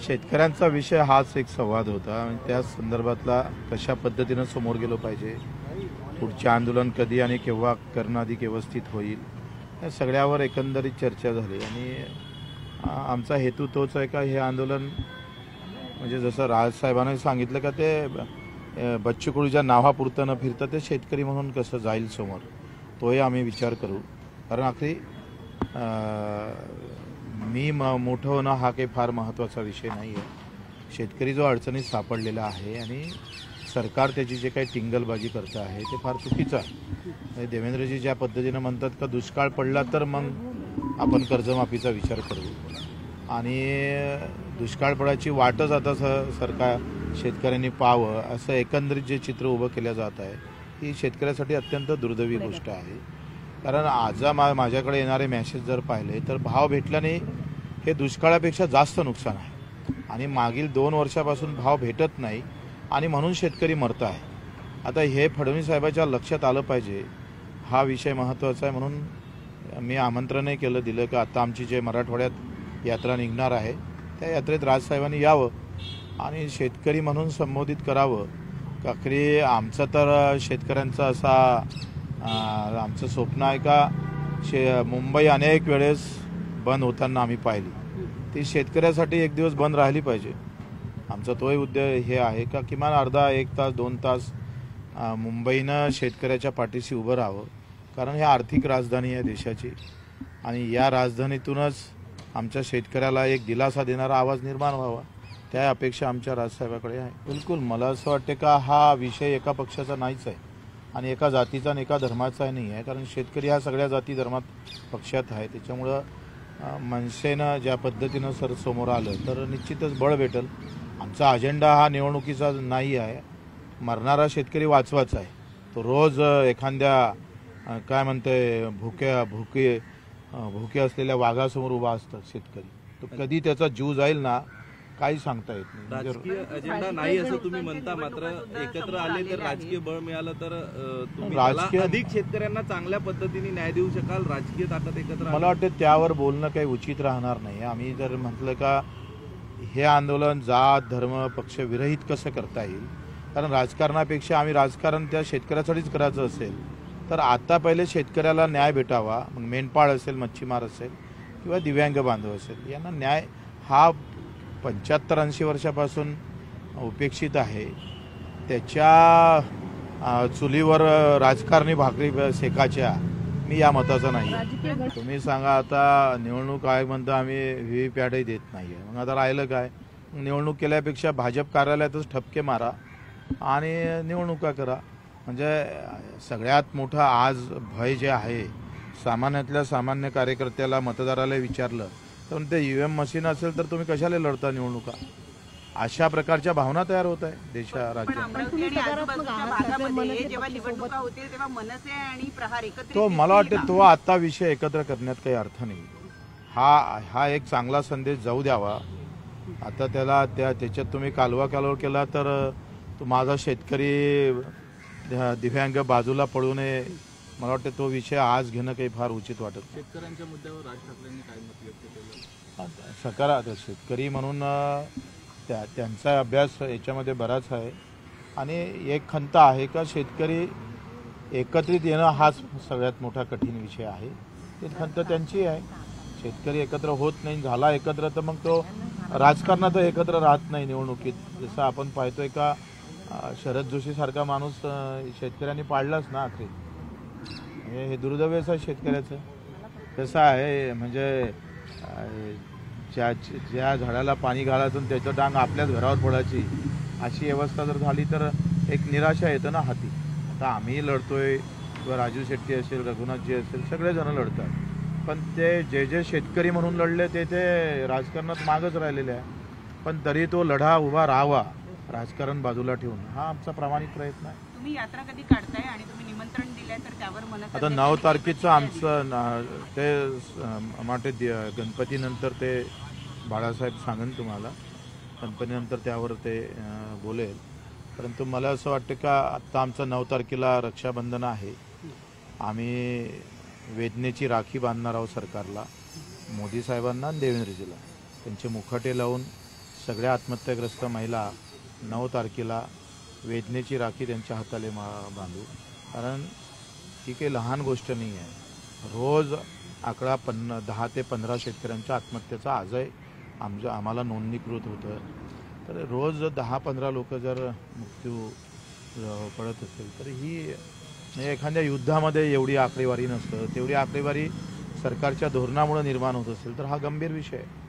शेतकऱ्यांचा विषय हाच एक संवाद होता आणि त्या संदर्भातला कशा पद्धतीनं समोर गेलो पाहिजे, पुढचे आंदोलन कधी आणि केव्हा करणं अधिक व्यवस्थित होईल, या सगळ्यावर एकंदरीत चर्चा झाली आणि आमचा हेतू तोच आहे का हे आंदोलन म्हणजे जसं राजसाहेबांनी सांगितलं का ते बच्चू कडूच्या नावापुरतं न फिरतं ते शेतकरी म्हणून कसं जाईल समोर, तोही आम्ही विचार करू. कारण आखरी मी मोठं होणं हा काही फार महत्त्वाचा विषय नाही आहे. शेतकरी जो अडचणीत सापडलेला आहे आणि सरकार त्याची जे काही टिंगलबाजी करतं आहे ते फार चुकीचं आहे. देवेंद्रजी ज्या पद्धतीनं म्हणतात का दुष्काळ पडला तर मग आपण कर्जमाफीचा विचार करू आणि दुष्काळ पडायची वाटच आता सरकार शेतकऱ्यांनी पाहावं असं एकंदरीत जे चित्र उभं केलं जात आहे ही शेतकऱ्यासाठी अत्यंत दुर्दैवी गोष्ट आहे. कारण आज माझ्याकडे येणारे मॅसेज जर पाहिले तर भाव भेटल्याने हे दुष्काळापेक्षा जास्त नुकसान आहे आणि मागील 2 वर्षापासून भाव भेटत नाही आणि म्हणून शेतकरी मरत आहे. आता हे फडणवीस साहेबांच्या लक्षात आलं पाहिजे, हा विषय महत्त्वाचा आहे. म्हणून मी आमंत्रणही दिलं की आता आमची जे मराठवाड्यात यात्रा निघणार आहे त्या यात्रेत राजसाहेबांनी यावं आणि शेतकरी म्हणून संबोधित करावं. अखेरी आमचं तर शेतकऱ्यांचं आमचं स्वप्न आहे का मुंबई अनेक वेळेस बंद होताना आम्ही पाहिली, ती शेतकऱ्यासाठी एक दिवस बंद राहिली पाहिजे. आमचा तोही उद्देश हे आहे का किमान अर्धा 1 तास 2 तास मुंबईनं शेतकऱ्याच्या पाठीशी उभं राहावं. कारण ही आर्थिक राजधानी आहे देशाची आणि या राजधानीतूनच आमच्या शेतकऱ्याला एक दिलासा देणारा आवाज निर्माण व्हावा, त्या अपेक्षा आमच्या राजसाहेबाकडे आहे. बिलकुल मला असं वाटते का हा विषय एका पक्षाचा नाहीच आहे आणि एका जातीचा आणि एका धर्माचा नाही आहे. कारण शेतकरी हा सगळ्या जाती धर्मात पक्षात आहे. त्याच्यामुळं मनसेनं ज्या पद्धतीनं समोर आलं तर निश्चितच बळ भेटेल. आमचा अजेंडा हा निवडणुकीचा नाही आहे. मरणारा शेतकरी वाचवायचा आहे. तो रोज एखाद्या काय म्हणते भुके असलेल्या वाघासमोर उभा असतात शेतकरी. तो कधी त्याचा जीव जाईल ना काही सांगता येत नाही. राजकीय अजेंडा नाही असं तुम्ही म्हणता, मात्र एकत्र आले तर राजकीय बळ मिळालं तर तुम्ही अधिक शेतकऱ्यांना चांगल्या पद्धतीने न्याय देऊ शकाल. राजकीय ताकद एकत्र मला वाटतं त्यावर बोलणं काही उचित राहणार नाही. आम्ही जर म्हटलं का हे आंदोलन जात धर्म पक्ष विरहित कसं करता येईल, कारण राजकारणापेक्षा आम्ही राजकारण त्या शेतकऱ्यासाठीच करायचं असेल तर आता पहिले शेतकऱ्याला न्याय भेटावा. मग मेंढपाळ असेल, मच्छीमार असेल किंवा दिव्यांग बांधव असेल, यांना न्याय हा 75-80 वर्षापासून उपेक्षित आहे. त्याच्या चुलीवर राजकारणी भाकरी शेकाच्या मी या मताचा नाही. तुम्ही सांगा आता निवडणूक आयोग म्हणतो आम्ही व्हीव्हीपॅटही देत नाही आहे. मग आता राहिलं काय? निवडणूक केल्यापेक्षा भाजप कार्यालयातच ठपके मारा आणि निवडणुका करा. म्हणजे सगळ्यात मोठं आज भय जे आहे सामान्यातल्या सामान्य कार्यकर्त्याला मतदाराला विचारलं तर ते ईव्हीएम मशीन असेल तर तुम्ही कशाला लढता निवडणुका, अशा प्रकारच्या भावना तयार होत आहे देशा राज्यात. तो मला वाटतं तो आता विषय एकत्र करण्यात काही अर्थ नाही. हा एक चांगला संदेश जाऊ द्यावा. आता त्याच्यात तुम्ही कालवा केला तर तो माझा शेतकरी दिव्यांग बाजूला पडू नये, मला वाटतं तो विषय आज घेणं काही फार उचित वाटत नाही. शेतकऱ्यांच्या मुद्द्यावर राज ठाकरेंनी काय मत व्यक्त केलं? सकारात्मक शेतकरी म्हणून त्यांचा अभ्यास याच्यामध्ये बराच आहे आणि एक खंत आहे का शेतकरी एकत्रित येणं हाच सगळ्यात मोठा कठीण विषय आहे. ती खंत त्यांची आहे. शेतकरी एकत्र होत नाही, झाला एकत्र तर मग तो राजकारणात एकत्र राहत नाही निवडणुकीत. जसं आपण पाहतोय का शरद जोशी सारखा माणूस शेतकऱ्यांनी पाडलाच ना आखरी. हे दुर्दैवच आहे शेतकऱ्याचं. कसं आहे म्हणजे ज्या झाडाला पाणी घालायचं आणि त्याचं डांग आपल्याच घरावर पडायची अशी व्यवस्था जर झाली तर एक निराशा येतं ना हाती. आता आम्ही लढतोय किंवा राजू शेट्टी असेल, रघुनाथजी असेल, सगळेजण लढतात. पण ते जे शेतकरी म्हणून लढले ते राजकारणात मागच राहिलेले आहे. पण तरी तो लढा उभा राहावा राजकारण बाजूला ठेवून, हा आमचा प्रामाणिक प्रयत्न आहे. तुम्ही यात्रा कधी काढताय आणि तुम्ही निमंत्रण दिलंय तर त्यावर मनसे आता 9 तारखेचं आमचं ते गणपतीनंतर ते बाळासाहेब सांगेन तुम्हाला, गणपतीनंतर त्यावर ते बोलेल. परंतु मला असं वाटतं का आत्ता आमचं 9 तारखेला रक्षाबंधन आहे. आम्ही वेदनेची राखी बांधणार आहोत सरकारला, मोदी साहेबांना आणि देवेंद्रजीला. त्यांचे मुखटे लावून सगळ्या आत्महत्याग्रस्त महिला 9 तारखेला वेदनेची राखी त्यांच्या हाताले बांधू, कारण ही काही लहान गोष्ट नाही आहे. रोज आकडा 10 ते 15 शेतकऱ्यांच्या आत्महत्येचा आजही आम्हाला नोंदणीकृत होतं. तर रोज 10-15 लोक जर मृत्यू पडत असेल तर ही म्हणजे एखाद्या युद्धामध्ये एवढी आकडेवारी नसतं, तेवढी आकडेवारी सरकारच्या धोरणामुळे निर्माण होत असेल तर हा गंभीर विषय आहे.